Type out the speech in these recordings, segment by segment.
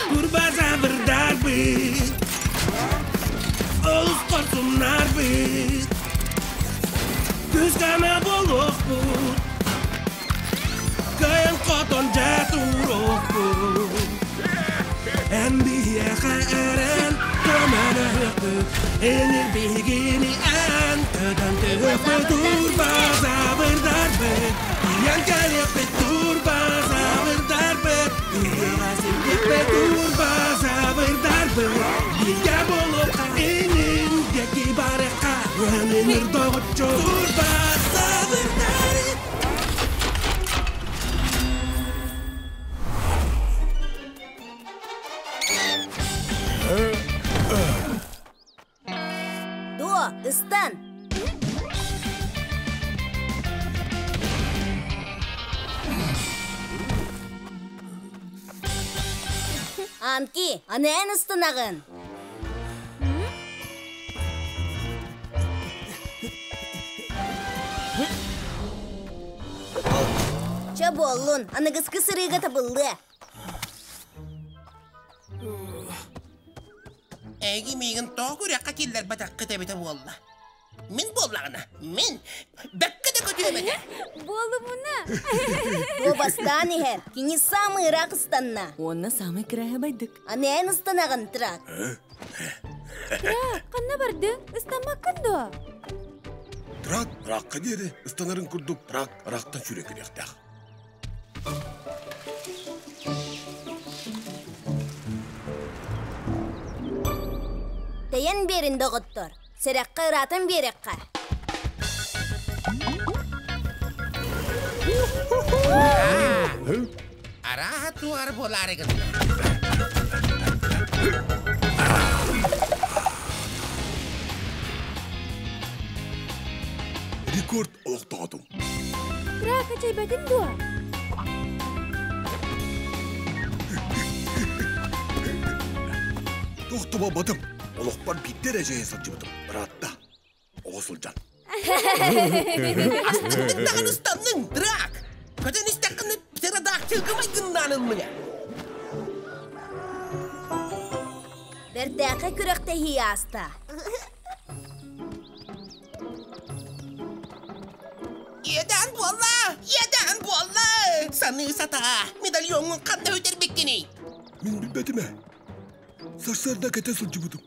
Kurbaza berdar biz. Olus korsunlar biz. Küskeme boluk bu. Kayan koton jatuh bu. Enbiye khairan kamana yakbu. Enir bigini antadan tepe kurbaza berdar biz. Yang kali kurbaza berdar biz. Yang asin kurbaza berdar biz. Dia bolok ingin dia kibareka. Enir dogot kurbaza berdar. Дуо, ыстан. Анки, анен ыстынагын. Чаболлун, анагыз кысырыга табылды. Egi migin toğur katiller batak kıtabete bolla. Min bollağına, min. Bekka da kötüymedi. Болу муна. Бу бастаны хер, кини самый рак ыстанна. Онна самый края байдык. Анен ыстынагын трак. Канна барды? Истамаккын до. Трак, ракка деді. Ыстанарын күрдік. Трак, рактан шүрек керектақ. Таян берин доғыттор. Серекка ыратын берекка. Araha tuğar bolar egin. Рекорд олықтадым. Трака чайбатын до. Тоқтыма бадым. Олықпан биттер әжейін сатчыбытым. Біратта. Оғысылжан. Astındağın ıstanın, drak. Köten istakını sıradak çılgımay gındanın mı? Бердәқі күректе хияста. Yeden bolla. Sanı sata, medalyonun kanına öder bekkeni. Мен білбәдім ә. Сарсарда кәте сылчыбытым.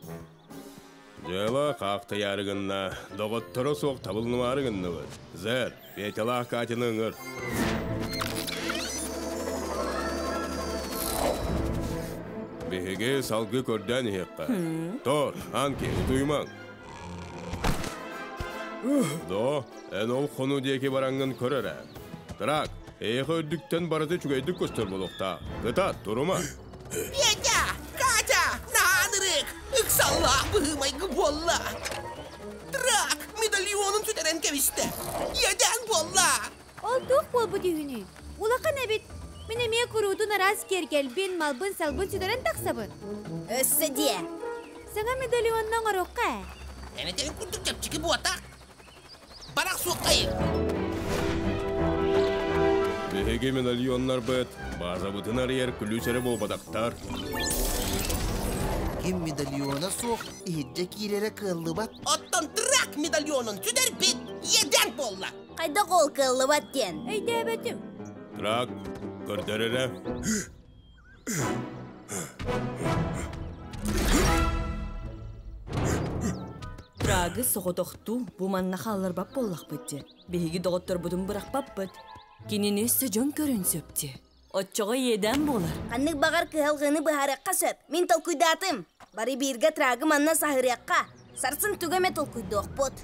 Жела қақты ярығынна, доғыттыры соқ табылны арығынны бұд. Зәр, бетелақ катының ұр. Беге салғы көрден еққа. Тор, анке, ұтуймаң. До, ән ол қону деке бараңын көрір ә. Тырақ, эйқі өддіктен барады чүгейдік көстір болуқта. Қыта, тұрыма. Yeda, kaca, nahanırık. Iksallah bıhımay bolla. Drak, medalyonun tüteren keviste. Yeden bolla. Олдук бол бу дүйүнү. Улака небит. Мен эме куруудун араз кергелбин, малбын, салбын сүдөрөн таксабын. Өссі де. Саңа медальоннан орокка. Eneden kurduk yapçıkı bu atak. Barak soğukayım. Беге медальоннар бұд. База бұтынар ер күлісері бол бадақтар. Kim medalyona sok, ihidce kirere kıllı bat. Ottan drak medalyonun tüter bit. Yeden bolla. Қайда қол кылы баттен. Әйдә бәтим. Тырақ, көрдерері. Трагы соғытоқту буманна қалар бап боллақ бұдде. Беги доғыттыр бұдың бұрақ бап бұд. Кенен өссі жон көрін сөпте. Отчоға еден болар. Қаннық бағар кығылғыны бұхараққа сөп. Мен толкуйдатым. Бары бірге трагы манна сағыряққа. Сарсын түгіме толкуйдоқ бұд.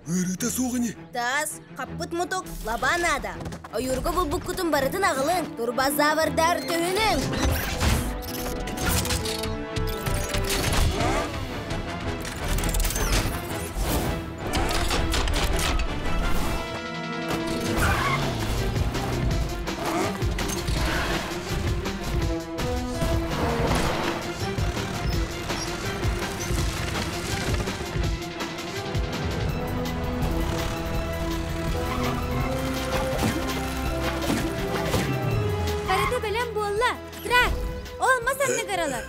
Өріті соғыне. Тас, қаппыт мұтық, лабан ада. Ойырғы бұл бұққытын барытын ағылын. Турбаза бардар түйінің. sandı karalar.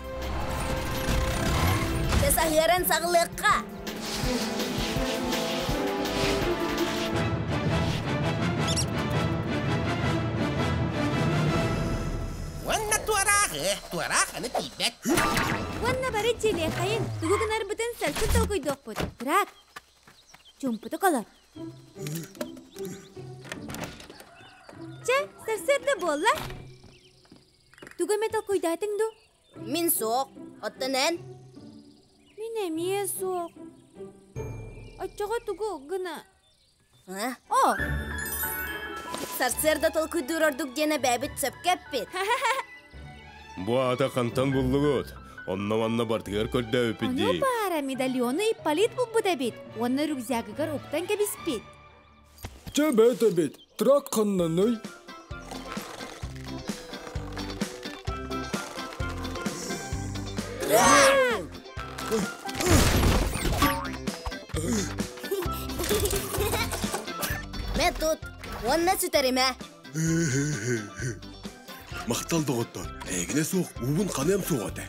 Tesahıran sağlıkka. Wanna tuarağını tibet. Wanna bari jeli kayın. Tugu gınar bıtın sarsın tolkuy dokput. Bırak. Jumputu kalar. Sarsır da bolla. Tugu me tolkuy datın du. Min soğuk. Ottanen. Min emiye soğuk. Açağa tugu gına. Ha? O. Sarsırda tolkuy dururduk gene bebit söpkeppit. Bu ata kantan bullugut. Onna manna bartıgar kodda Onu öpüddi. para medalyonu ippalit bu da bit. Onu rükzakıgar oktan kebispit. Cebet bit. Trak kanlanay. Metut. Wanna süterime. Мақтал доғыттар. Әйгіне соқ, уын қанем соғады.